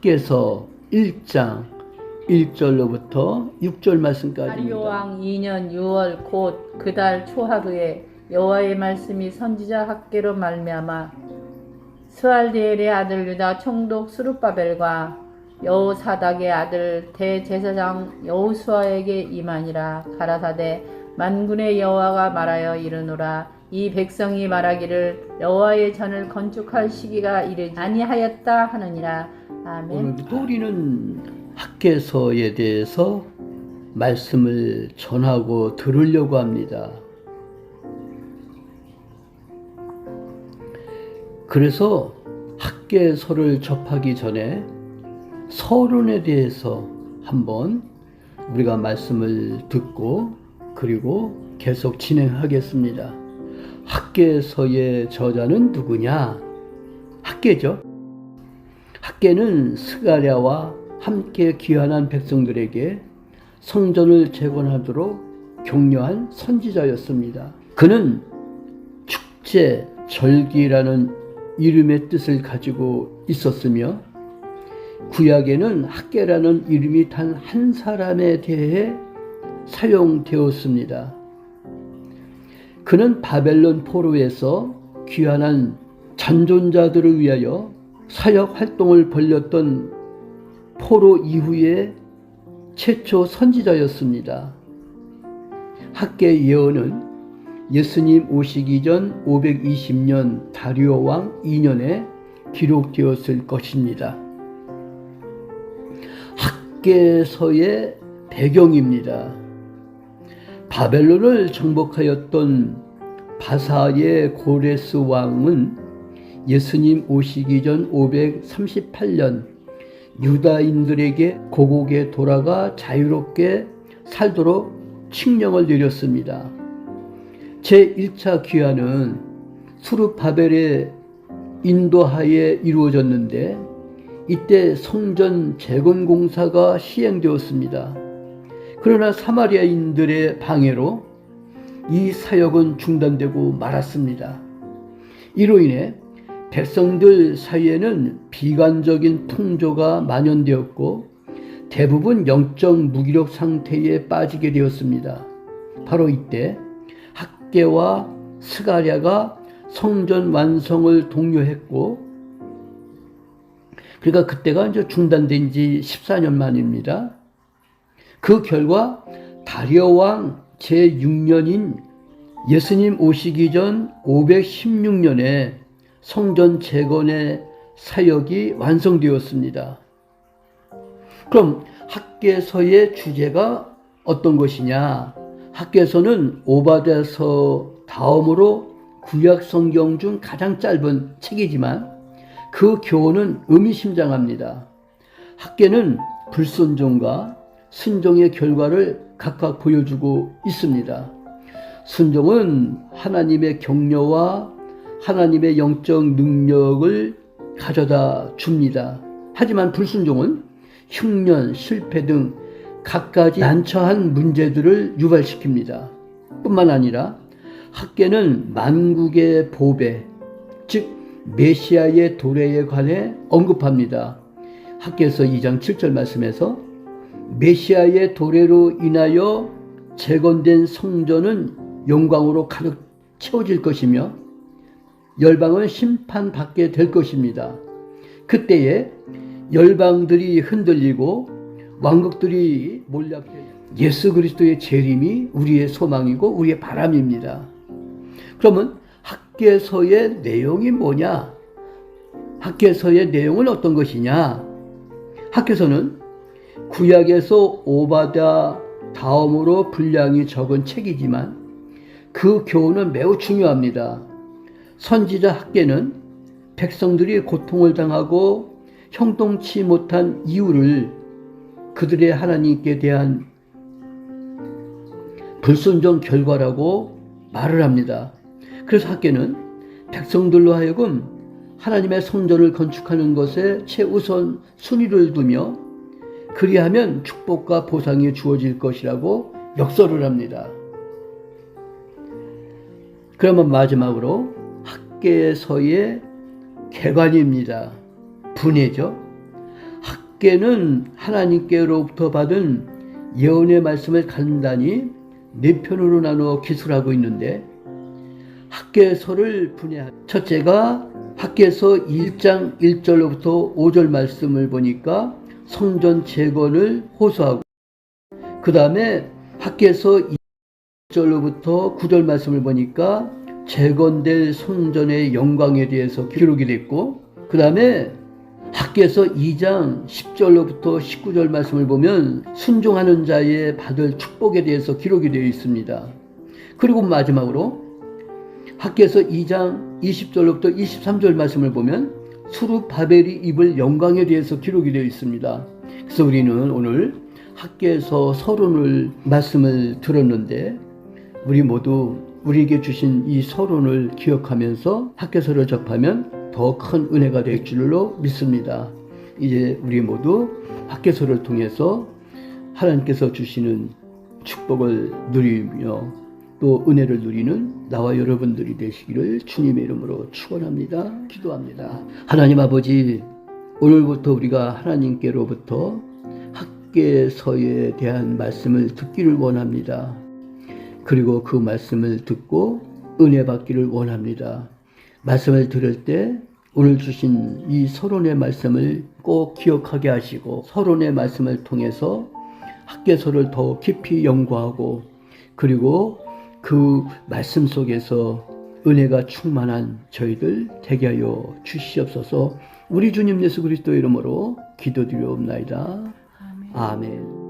학개서 1장 1절로부터 6절 말씀까지입니다. 다리오 왕 2년 6월 곧 그 달 초하루에 여호와의 말씀이 선지자 학개로 말미암아 스알디엘의 아들 유다 총독 스룹바벨과 여호사닥의 아들 대제사장 여호수아에게 임하니라. 가라사대 만군의 여호와가 말하여 이르노라. 이 백성이 말하기를 여호와의 전을 건축할 시기가 이르지 아니하였다 하느니라. 아멘. 오늘도 우리는 학개서에 대해서 말씀을 전하고 들으려고 합니다. 그래서 학개서를 접하기 전에 서론에 대해서 한번 우리가 말씀을 듣고 그리고 계속 진행하겠습니다. 학개서의 저자는 누구냐? 학개죠. 학개는 스가랴와 함께 귀환한 백성들에게 성전을 재건하도록 격려한 선지자였습니다. 그는 축제, 절기라는 이름의 뜻을 가지고 있었으며 구약에는 학개라는 이름이 단 한 사람에 대해 사용되었습니다. 그는 바벨론 포로에서 귀환한 잔존자들을 위하여 사역 활동을 벌였던 포로 이후의 최초 선지자였습니다. 학개 예언은 예수님 오시기 전 520년 다리오 왕 2년에 기록되었을 것입니다. 학개서의 배경입니다. 바벨론을 정복하였던 바사의 고레스 왕은 예수님 오시기 전 538년 유다인들에게 고국에 돌아가 자유롭게 살도록 칙령을 내렸습니다. 제1차 귀환은 수르바벨의 인도하에 이루어졌는데 이때 성전 재건 공사가 시행되었습니다. 그러나 사마리아인들의 방해로 이 사역은 중단되고 말았습니다. 이로 인해 백성들 사이에는 비관적인 풍조가 만연되었고 대부분 영적 무기력 상태에 빠지게 되었습니다. 바로 이때 학개와 스가랴가 성전 완성을 독려했고 그러니까 그때가 이제 중단된 지 14년 만입니다. 그 결과 다리오 왕 제6년인 예수님 오시기 전 516년에 성전 재건의 사역이 완성되었습니다. 그럼 학개서의 주제가 어떤 것이냐? 학개서는 오바댜서 다음으로 구약 성경 중 가장 짧은 책이지만 그 교훈은 의미심장합니다. 학개는 불순종과 순종의 결과를 각각 보여주고 있습니다. 순종은 하나님의 격려와 하나님의 영적 능력을 가져다 줍니다. 하지만 불순종은 흉년, 실패 등 갖가지 난처한 문제들을 유발시킵니다. 뿐만 아니라 학개는 만국의 보배, 즉 메시아의 도래에 관해 언급합니다. 학개서 2장 7절 말씀에서 메시아의 도래로 인하여 재건된 성전은 영광으로 가득 채워질 것이며 열방은 심판받게 될 것입니다. 그때에 열방들이 흔들리고 왕국들이 몰락해 예수 그리스도의 재림이 우리의 소망이고 우리의 바람입니다. 그러면 학개서의 내용이 뭐냐? 학개서의 내용은 어떤 것이냐? 학개서는 구약에서 오바댜 다음으로 분량이 적은 책이지만 그 교훈은 매우 중요합니다. 선지자 학개는 백성들이 고통을 당하고 형통치 못한 이유를 그들의 하나님께 대한 불순종 결과라고 말을 합니다. 그래서 학개는 백성들로 하여금 하나님의 성전을 건축하는 것에 최우선 순위를 두며 그리하면 축복과 보상이 주어질 것이라고 역설을 합니다. 그러면 마지막으로 학개서의 개관입니다. 분해죠. 학계는 하나님께로부터 받은 예언의 말씀을 간단히 네 편으로 나누어 기술하고 있는데, 학계서를 분해합니다. 첫째가 학계서 1장 1절로부터 5절 말씀을 보니까 성전 재건을 호소하고, 그 다음에 학계서 2절로부터 9절 말씀을 보니까 재건될 성전의 영광에 대해서 기록이 됐고, 그 다음에 학계서 2장 10절로부터 19절 말씀을 보면 순종하는 자의 받을 축복에 대해서 기록이 되어 있습니다. 그리고 마지막으로 학계서 2장 20절로부터 23절 말씀을 보면 수룹바벨이 입을 영광에 대해서 기록이 되어 있습니다. 그래서 우리는 오늘 학계서 서론을 말씀을 들었는데, 우리 모두 우리에게 주신 이 서론을 기억하면서 학계서를 접하면 더 큰 은혜가 될 줄로 믿습니다. 이제 우리 모두 학계서를 통해서 하나님께서 주시는 축복을 누리며 또 은혜를 누리는 나와 여러분들이 되시기를 주님의 이름으로 축원합니다. 기도합니다. 하나님 아버지, 오늘부터 우리가 하나님께로부터 학계서에 대한 말씀을 듣기를 원합니다. 그리고 그 말씀을 듣고 은혜 받기를 원합니다. 말씀을 들을 때 오늘 주신 이 서론의 말씀을 꼭 기억하게 하시고, 서론의 말씀을 통해서 학계서를 더 깊이 연구하고, 그리고 그 말씀 속에서 은혜가 충만한 저희들 되게 하여 주시옵소서. 우리 주님 예수 그리스도의 이름으로 기도드리옵나이다. 아멘.